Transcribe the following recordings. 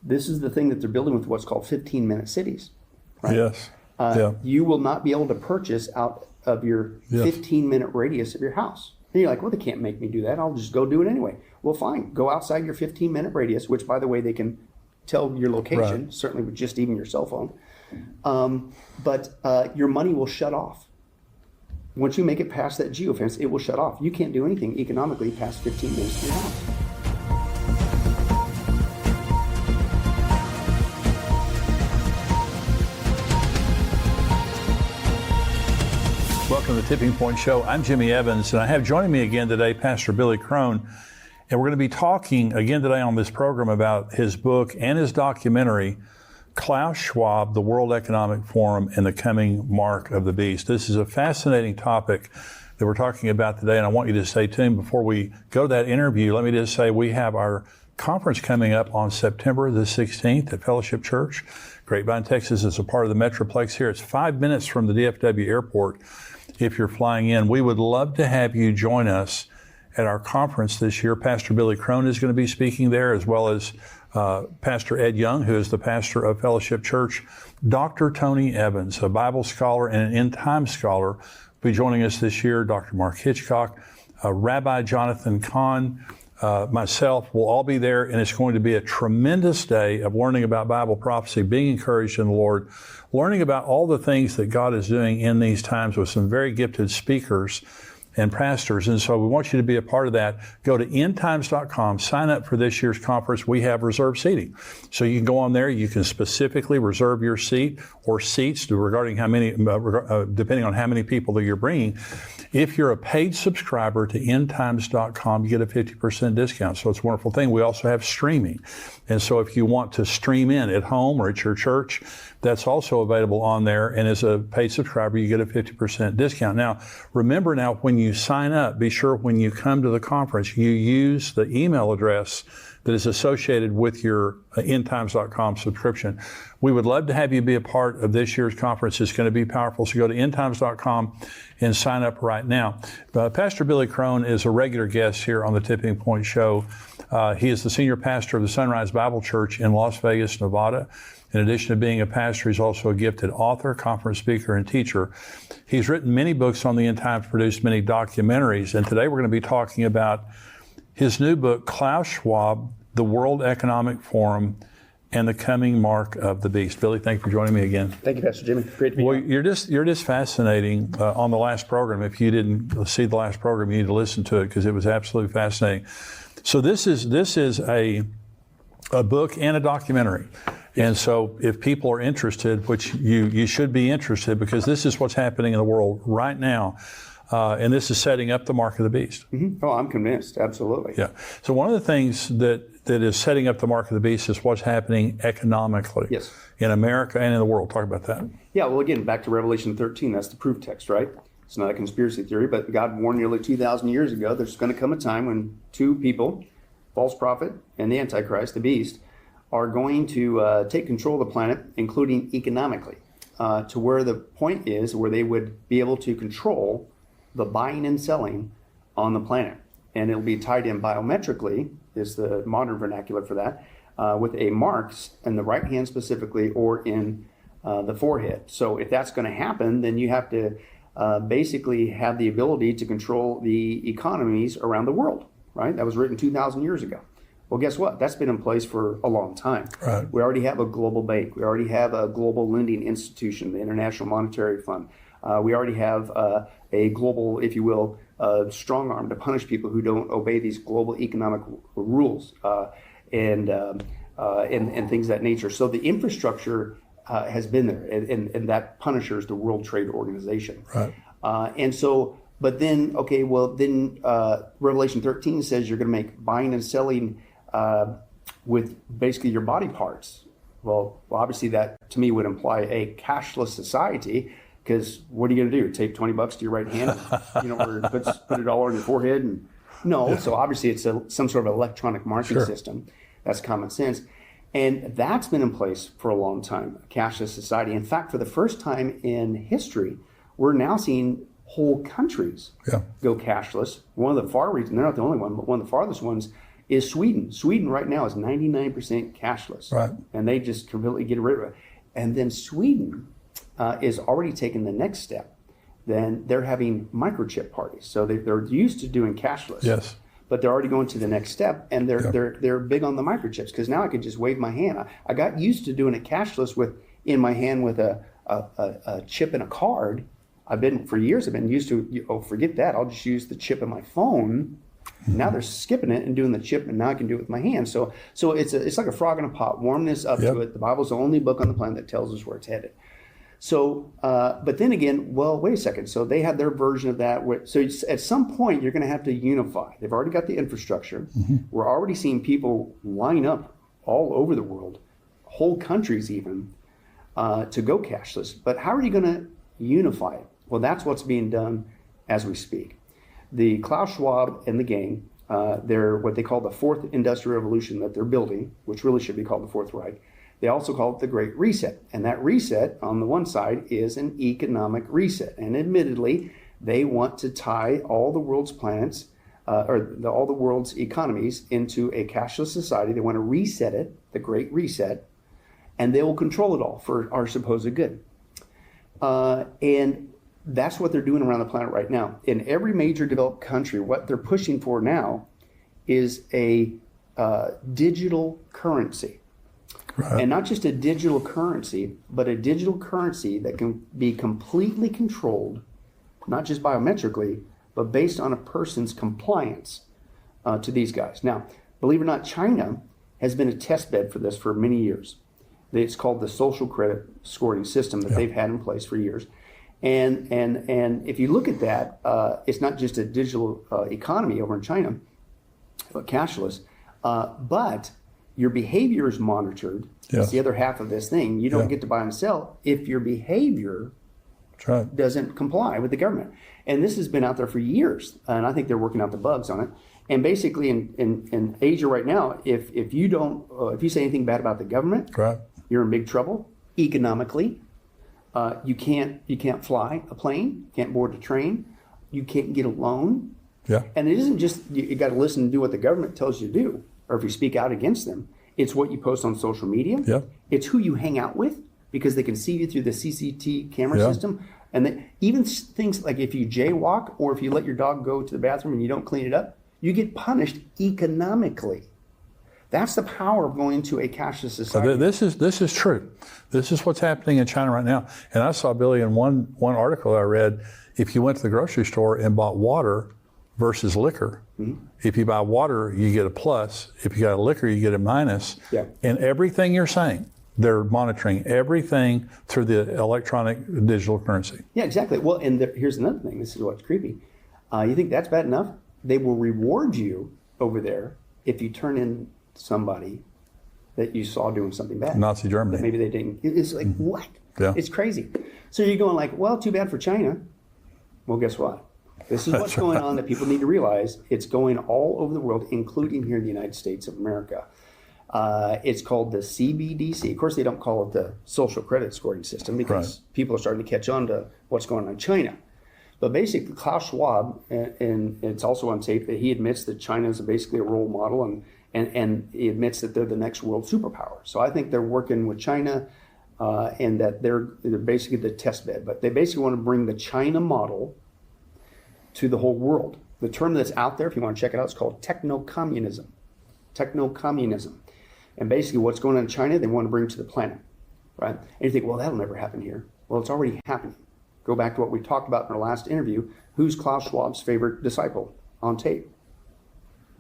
this is the thing that they're building with what's called 15-minute cities. Right? Yes. You will not be able to purchase out of your 15-minute radius of your house. And you're like, well, they can't make me do that. I'll just go do it anyway. Well, fine. Go outside your 15-minute radius, which, by the way, they can tell your location, certainly with just even your cell phone. But your money will shut off. Once you make it past that geofence, it will shut off. You can't do anything economically past 15 minutes to your house. Welcome to the Tipping Point Show. I'm Jimmy Evans, and I have joining me again today Pastor Billy Crone. And we're going to be talking again today on this program about his book and his documentary, Klaus Schwab, the World Economic Forum, and the Coming Mark of the Beast. This is a fascinating topic that we're talking about today, and I want you to stay tuned. Before we go to that interview, let me just say we have our conference coming up on September the 16th at Fellowship Church, Grapevine, Texas. It's a part of the Metroplex here. It's 5 minutes from the DFW airport if you're flying in. We would love to have you join us at our conference this year. Pastor Billy Crone is going to be speaking there, as well as Pastor Ed Young, who is the pastor of Fellowship Church. Dr. Tony Evans, a Bible scholar and an end-time scholar, will be joining us this year. Dr. Mark Hitchcock, Rabbi Jonathan Kahn, myself will all be there, and it's going to be a tremendous day of learning about Bible prophecy, being encouraged in the Lord, learning about all the things that God is doing in these times with some very gifted speakers and pastors. And so we want you to be a part of that. Go to endtimes.com, sign up for this year's conference. We have reserved seating. So you can go on there, you can specifically reserve your seat or seats regarding how many, depending on how many people that you're bringing. If you're a paid subscriber to endtimes.com, you get a 50% discount. So it's a wonderful thing. We also have streaming. And so if you want to stream in at home or at your church, that's also available on there. And as a paid subscriber, you get a 50% discount. Now, remember now, when you sign up, be sure when you come to the conference, you use the email address that is associated with your endtimes.com subscription. We would love to have you be a part of this year's conference. It's going to be powerful. So go to endtimes.com and sign up right now. Pastor Billy Crone is a regular guest here on the Tipping Point Show. He is the senior pastor of the Sunrise Bible Church in Las Vegas, Nevada. In addition to being a pastor, he's also a gifted author, conference speaker, and teacher. He's written many books on the end times, produced many documentaries, and today we're going to be talking about his new book, Klaus Schwab, the World Economic Forum, and the Coming Mark of the Beast. Billy, thank you for joining me again. Thank you, Pastor Jimmy. Great to be here. Well, you're just fascinating on the last program. If you didn't see the last program, you need to listen to it because it was absolutely fascinating. So this is a book and a documentary. And so if people are interested, which you should be interested, because this is what's happening in the world right now, and this is setting up the mark of the beast. Mm-hmm. Oh, I'm convinced. Absolutely. Yeah. So one of the things that is setting up the mark of the beast is what's happening economically in America and in the world. Talk about that. Yeah, well, again, back to Revelation 13, that's the proof text, right? It's not a conspiracy theory, but God warned nearly 2,000 years ago there's going to come a time when two people, false prophet and the Antichrist, the beast, are going to take control of the planet, including economically, to where the point is where they would be able to control the buying and selling on the planet. And it'll be tied in biometrically, is the modern vernacular for that, with a marks in the right hand specifically or in the forehead. So if that's going to happen, then you have to basically have the ability to control the economies around the world, right? That was written 2,000 years ago. Well, guess what? That's been in place for a long time. Right. We already have a global bank. We already have a global lending institution, the International Monetary Fund. We already have a global, if you will, strong arm to punish people who don't obey these global economic rules and things of that nature. So the infrastructure has been there, and that punishers the World Trade Organization. Right. And so, but then, okay, well, then Revelation 13 says you're going to make buying and selling with basically your body parts. Well, obviously that to me would imply a cashless society, because what are you going to do? Tape $20 to your right hand, or put it all on your forehead? And no. Yeah. So obviously it's some sort of electronic marking system. That's common sense. And that's been in place for a long time, a cashless society. In fact, for the first time in history, we're now seeing whole countries go cashless. One of the far reaches, they're not the only one, but one of the farthest ones is Sweden. Sweden right now is 99% cashless. Right. And they just completely get rid of it. And then Sweden is already taking the next step. Then they're having microchip parties. So they're used to doing cashless. Yes. But they're already going to the next step, and they're big on the microchips, because now I can just wave my hand. I got used to doing it cashless in my hand with a chip and a card. For years I've been used to, forget that, I'll just use the chip in my phone. Now they're skipping it and doing the chip, and now I can do it with my hand. So it's like a frog in a pot. Warm this up to it. The Bible's the only book on the planet that tells us where it's headed. So, but then again, well, wait a second. So they have their version of that. So at some point, you're going to have to unify. They've already got the infrastructure. Mm-hmm. We're already seeing people line up all over the world, whole countries even, to go cashless. But how are you going to unify it? Well, that's what's being done as we speak. The Klaus Schwab and the gang, they're what they call the fourth industrial revolution that they're building, which really should be called the Fourth Reich. They also call it the Great Reset. And that reset on the one side is an economic reset. And admittedly, they want to tie all the world's planets, all the world's economies into a cashless society. They want to reset it, the Great Reset, and they will control it all for our supposed good. And that's what they're doing around the planet right now. In every major developed country, what they're pushing for now is a digital currency. Right. And not just a digital currency, but a digital currency that can be completely controlled, not just biometrically, but based on a person's compliance to these guys. Now, believe it or not, China has been a test bed for this for many years. It's called the social credit scoring system that they've had in place for years. And if you look at that, it's not just a digital economy over in China, but cashless, but your behavior is monitored. It's the other half of this thing. You don't get to buy and sell if your behavior doesn't comply with the government. And this has been out there for years, and I think they're working out the bugs on it. And basically, in Asia right now, if you say anything bad about the government, you're in big trouble economically. You can't fly a plane, can't board a train, you can't get a loan. And it isn't just you got to listen and do what the government tells you to do, or if you speak out against them. It's what you post on social media. It's who you hang out with, because they can see you through the CCTV camera system. And even things like if you jaywalk, or if you let your dog go to the bathroom and you don't clean it up, you get punished economically. That's the power of going to a cashless society. This is true. This is what's happening in China right now. And I saw, Billy, in one article I read, if you went to the grocery store and bought water versus liquor, if you buy water, you get a plus. If you got a liquor, you get a minus. And everything you're saying, they're monitoring everything through the electronic digital currency. Yeah, exactly. Well, and here's another thing. This is what's creepy. You think that's bad enough? They will reward you over there if you turn in somebody that you saw doing something bad. Nazi Germany. Maybe they didn't. It's like, what? It's crazy. So you're going like, well, too bad for China. Well, guess what? This is what's going on that people need to realize. It's going all over the world, including here in the United States of America. It's called the CBDC. Of course, they don't call it the social credit scoring system, because people are starting to catch on to what's going on in China. But basically, Klaus Schwab, and it's also on tape, that he admits that China is basically a role model, and he admits that they're the next world superpower. So I think they're working with China, and that they're basically the test bed. But they basically want to bring the China model to the whole world. The term that's out there, if you want to check it out, it's called techno-communism. Techno-communism. And basically what's going on in China, they want to bring to the planet, right? And you think, well, that'll never happen here. Well, it's already happening. Go back to what we talked about in our last interview. Who's Klaus Schwab's favorite disciple on tape?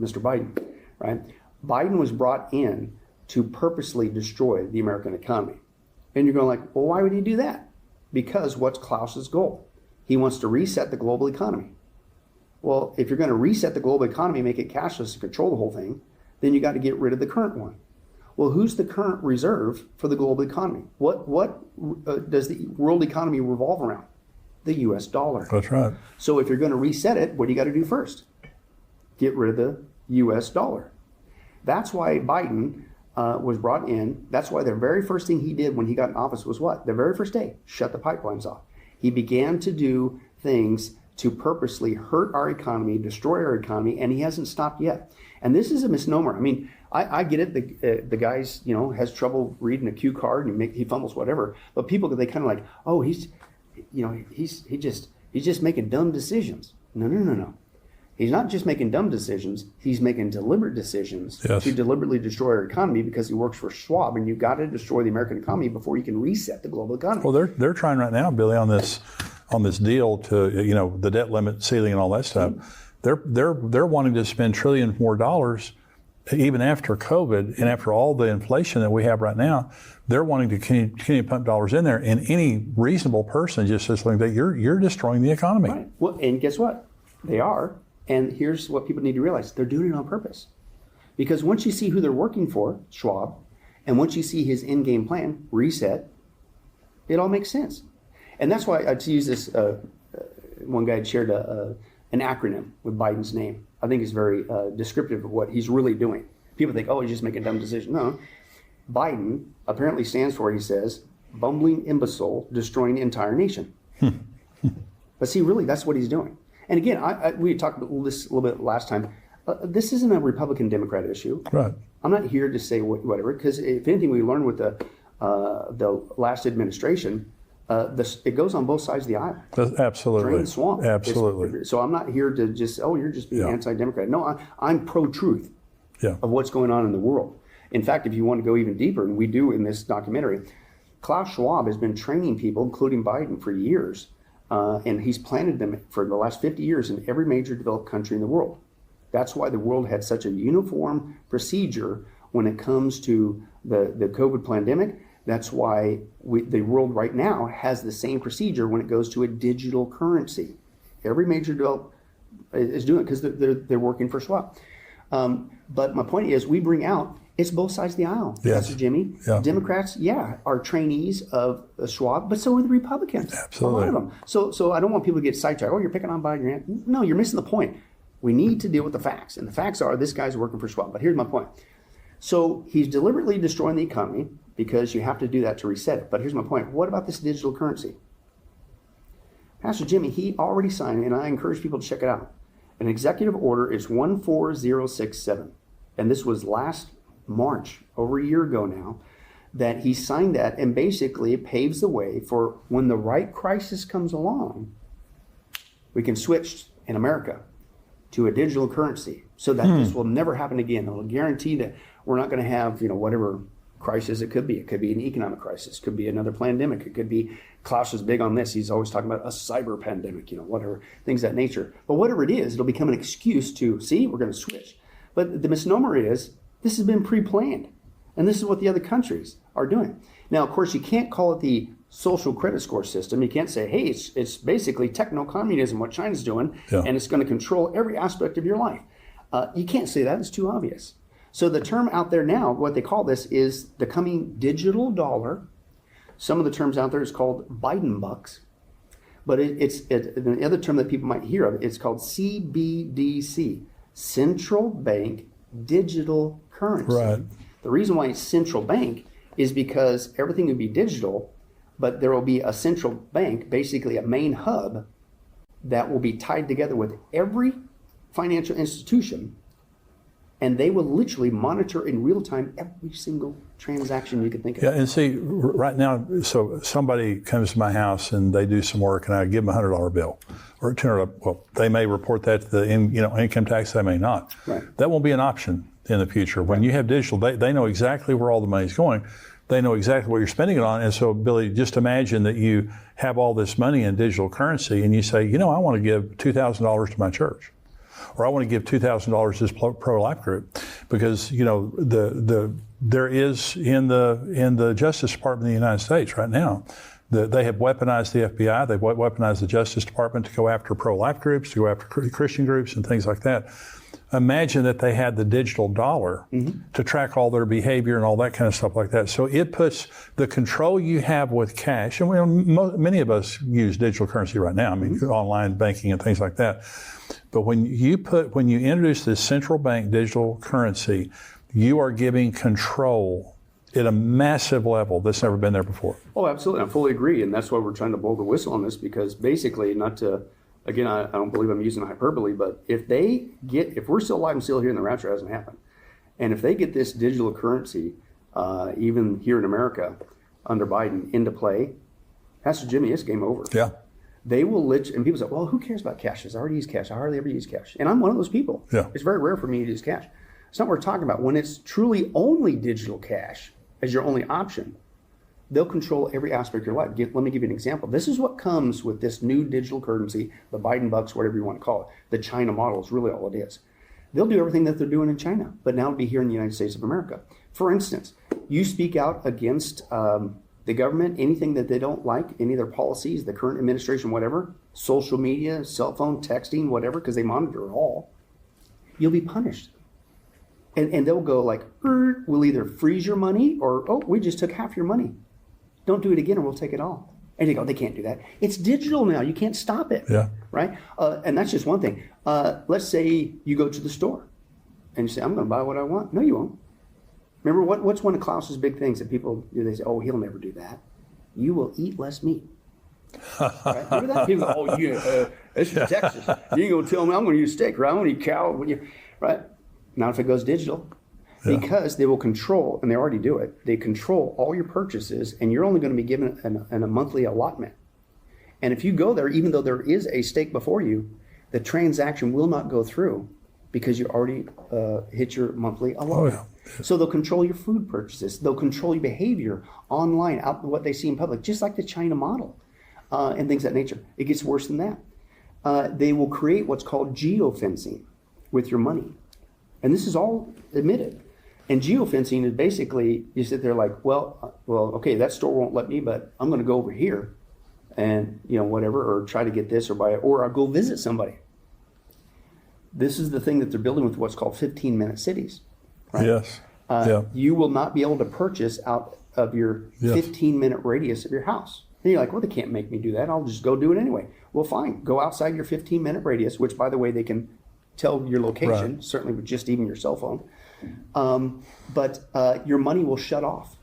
Mr. Biden, right? Biden was brought in to purposely destroy the American economy. And you're going like, well, why would he do that? Because what's Klaus's goal? He wants to reset the global economy. Well, if you're going to reset the global economy, make it cashless and control the whole thing, then you got to get rid of the current one. Well, who's the current reserve for the global economy? What does the world economy revolve around? The U.S. dollar. That's right. So if you're going to reset it, what do you got to do first? Get rid of the U.S. dollar. That's why Biden was brought in. That's why the very first thing he did when he got in office was what? The very first day, shut the pipelines off. He began to do things to purposely hurt our economy, destroy our economy, and he hasn't stopped yet. And this is a misnomer. I mean, I get it. The guy's, has trouble reading a cue card and he fumbles whatever. But people, they kind of like, oh, he's just making dumb decisions. No. He's not just making dumb decisions. He's making deliberate decisions to deliberately destroy our economy because he works for Schwab, and you've got to destroy the American economy before you can reset the global economy. Well, they're trying right now, Billy, on this deal to the debt limit ceiling and all that stuff. They're wanting to spend trillions more dollars even after COVID and after all the inflation that we have right now. They're wanting to continue to pump dollars in there, and any reasonable person just says that you're destroying the economy. Right. Well, and guess what? They are. And here's what people need to realize. They're doing it on purpose. Because once you see who they're working for, Schwab, and once you see his end-game plan, reset, it all makes sense. And that's why I use this, one guy had shared an acronym with Biden's name. I think it's very descriptive of what he's really doing. People think, oh, he's just making a dumb decision. No. Biden apparently stands for, he says, bumbling imbecile destroying the entire nation. But see, really, that's what he's doing. And again, we talked about this a little bit last time. This isn't a Republican-Democrat issue. Right. I'm not here to say whatever, because if anything we learned with the last administration, it goes on both sides of the aisle. Absolutely. Drain the swamp. Absolutely. So I'm not here to just, you're just being anti-Democrat. No, I'm pro-truth of what's going on in the world. In fact, if you want to go even deeper, and we do in this documentary, Klaus Schwab has been training people, including Biden, for years. And he's planted them for the last 50 years in every major developed country in the world. That's why the world had such a uniform procedure when it comes to the COVID pandemic. That's why the world right now has the same procedure when it goes to a digital currency. Every major developed is doing it because they're working for Schwab. But my point is, we bring out, it's both sides of the aisle. Yes. Pastor Jimmy. Yeah. Democrats, are trainees of Schwab, but so are the Republicans. Absolutely. A lot of them. So I don't want people to get sidetracked. Oh, you're picking on Biden. No, you're missing the point. We need to deal with the facts. And the facts are, this guy's working for Schwab. But here's my point. So he's deliberately destroying the economy because you have to do that to reset it. But here's my point. What about this digital currency? Pastor Jimmy, he already signed, and I encourage people to check it out. An executive order is 14067. And this was last March, over a year ago now, that he signed that, and basically paves the way for when the right crisis comes along, we can switch in America to a digital currency so that this will never happen again. It will guarantee that we're not going to have, whatever crisis it could be. It could be an economic crisis. It could be another pandemic. It could be, Klaus is big on this. He's always talking about a cyber pandemic, whatever, things of that nature. But whatever it is, it'll become an excuse to, see, we're going to switch. But the misnomer is, this has been pre-planned. And this is what the other countries are doing. Now, of course, you can't call it the social credit score system. You can't say, hey, it's basically techno-communism, what China's doing, and it's going to control every aspect of your life. You can't say that. It's too obvious. So the term out there now, what they call this is the coming digital dollar. Some of the terms out there is called Biden bucks. But the other term that people might hear of, it's called CBDC, Central Bank Digital Currency. Right. The reason why it's central bank is because everything will be digital, but there will be a central bank, basically a main hub, that will be tied together with every financial institution, and they will literally monitor in real time every single transaction you can think of. Yeah, and see, right now, so somebody comes to my house and they do some work, and I give them a $100 bill or a $200. Well, they may report that to the income tax. They may not. Right. That won't be an option in the future. When you have digital, they know exactly where all the money's going. They know exactly what you're spending it on. And so, Billy, just imagine that you have all this money in digital currency, and you say, I want to give $2,000 to my church, or I want to give $2,000 to this pro-life group, because there is in the Justice Department of the United States right now, they have weaponized the FBI, they've weaponized the Justice Department to go after pro-life groups, to go after Christian groups and things like that. Imagine that they had the digital dollar to track all their behavior and all that kind of stuff like that. So it puts the control you have with cash, and many of us use digital currency right now, online banking and things like that. But when you introduce this central bank digital currency, you are giving control at a massive level that's never been there before. Oh, absolutely. I fully agree. And that's why we're trying to blow the whistle on this, because basically, not to again, I don't believe I'm using hyperbole, but if we're still alive and still here and the rapture hasn't happened, and if they get this digital currency, even here in America, under Biden, into play, Pastor Jimmy, it's game over. Yeah. They will and people say, well, who cares about cash? I already use cash. I hardly ever use cash. And I'm one of those people. Yeah. It's very rare for me to use cash. It's not what we're talking about. When it's truly only digital cash as your only option, they'll control every aspect of your life. Let me give you an example. This is what comes with this new digital currency, the Biden bucks, whatever you want to call it. The China model is really all it is. They'll do everything that they're doing in China, but now it'll be here in the United States of America. For instance, you speak out against the government, anything that they don't like, any of their policies, the current administration, whatever, social media, cell phone, texting, whatever, because they monitor it all, you'll be punished. And they'll go like, we'll either freeze your money or, oh, we just took half your money. Don't do it again or we'll take it all. And they go, they can't do that. It's digital now. You can't stop it. Yeah. Right? And that's just one thing. Let's say you go to the store and you say, I'm going to buy what I want. No, you won't. Remember, what's one of Klaus's big things that people do? They say, oh, he'll never do that. You will eat less meat. Right? Remember that? People go, oh, yeah, this is Texas. You ain't going to tell me I'm going to use steak, right? I'm going to eat cow. Right? Not if it goes digital. Yeah. Because they will control, and they already do it, they control all your purchases, and you're only going to be given a monthly allotment. And if you go there, even though there is a steak before you, the transaction will not go through because you already hit your monthly allotment. Oh, yeah. So they'll control your food purchases. They'll control your behavior online, out what they see in public, just like the China model and things of that nature. It gets worse than that. They will create what's called geofencing with your money. And this is all admitted. And geofencing is basically, you sit there like, well, okay, that store won't let me, but I'm going to go over here and, whatever, or try to get this or buy it, or I'll go visit somebody. This is the thing that they're building with what's called 15-minute cities. Right? Yes. You will not be able to purchase out of your 15-minute radius of your house. And you're like, well, they can't make me do that. I'll just go do it anyway. Well, fine. Go outside your 15-minute radius, which, by the way, they can tell your location, certainly with just even your cell phone. But your money will shut off.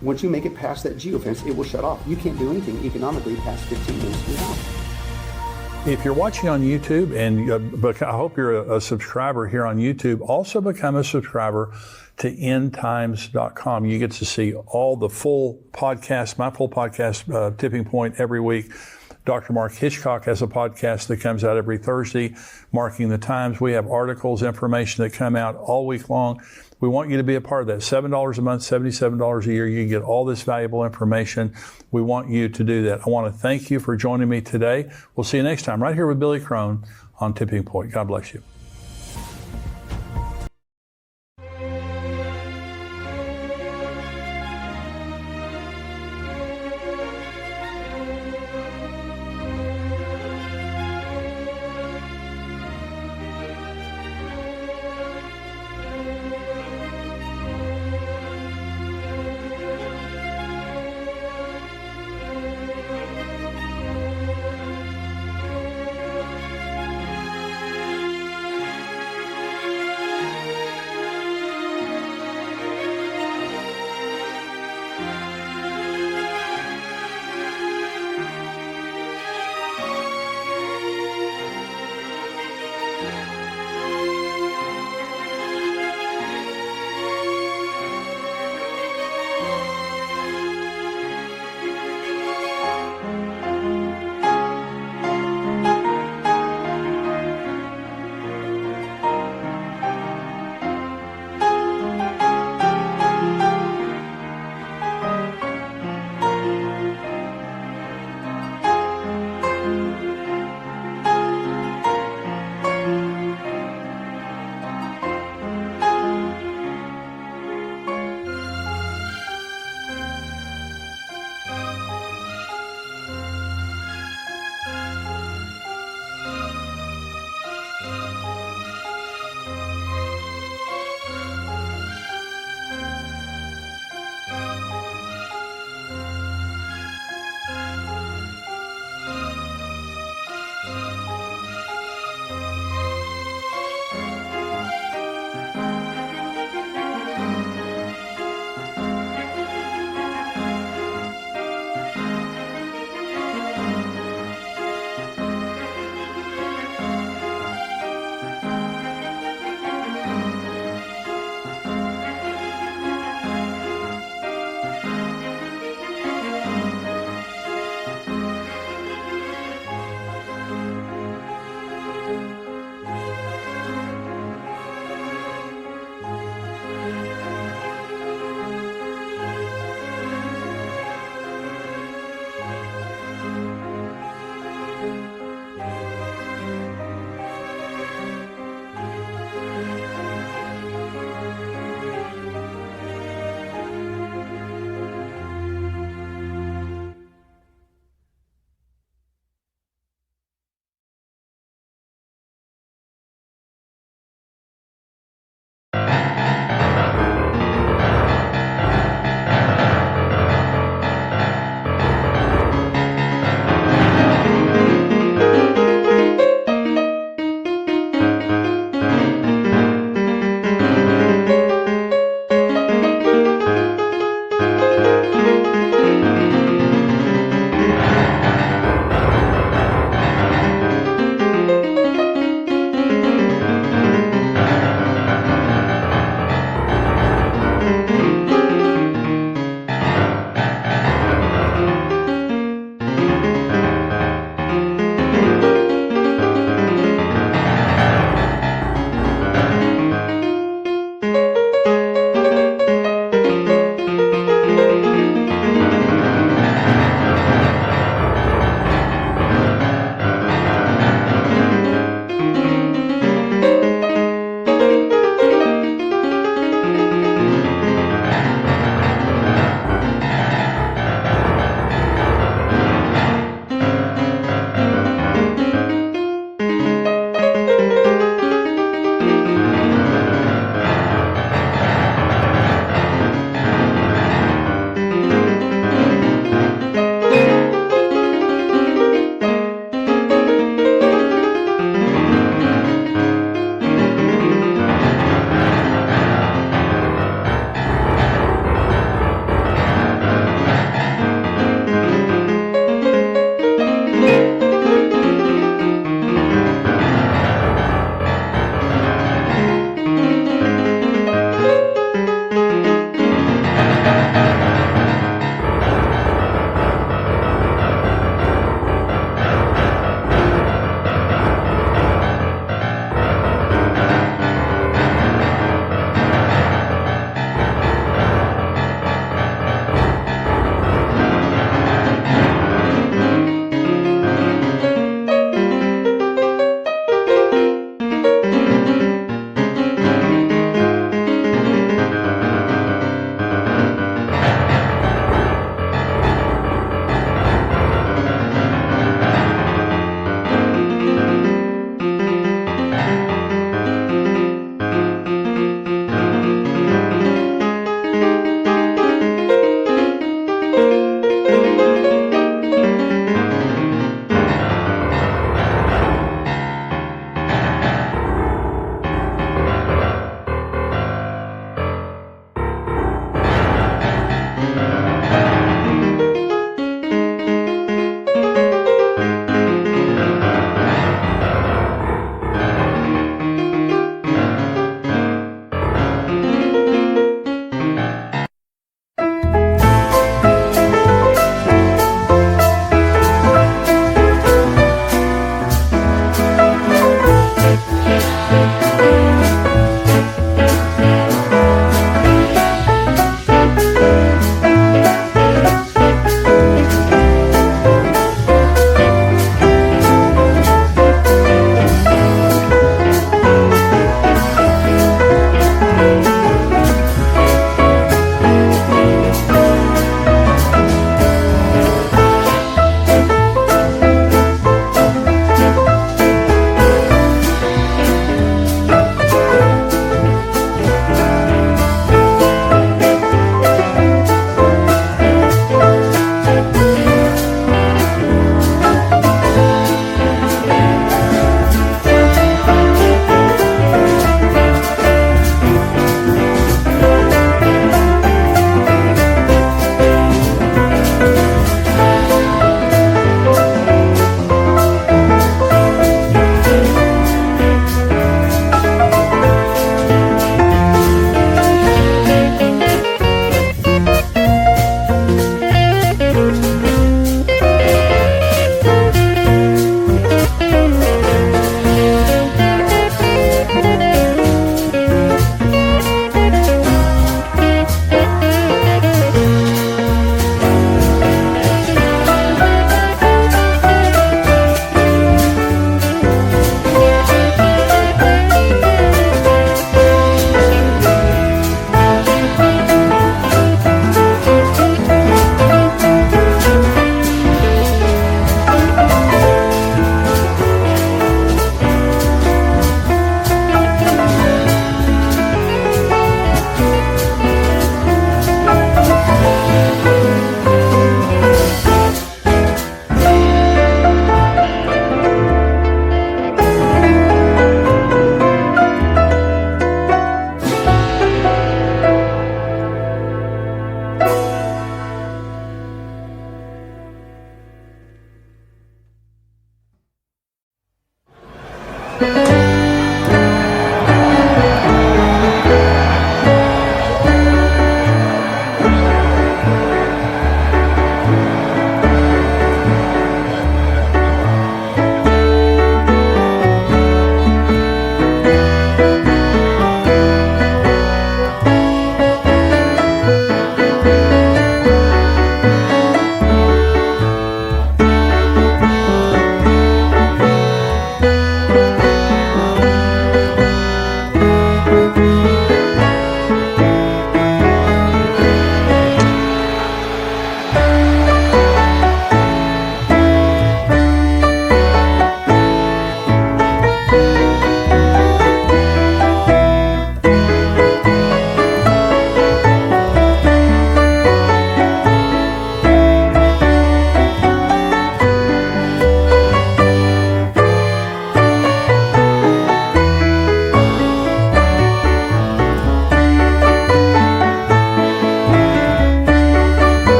Once you make it past that geofence, it will shut off. You can't do anything economically past 15 minutes of your house. If you're watching on YouTube, and I hope you're a subscriber here on YouTube, also become a subscriber to endtimes.com. You get to see all the full podcast, my full podcast, Tipping Point, every week. Dr. Mark Hitchcock has a podcast that comes out every Thursday, Marking the Times. We have articles, information that come out all week long. We want you to be a part of that. $7 a month, $77 a year. You get all this valuable information. We want you to do that. I want to thank you for joining me today. We'll see you next time right here with Billy Crone on Tipping Point. God bless you.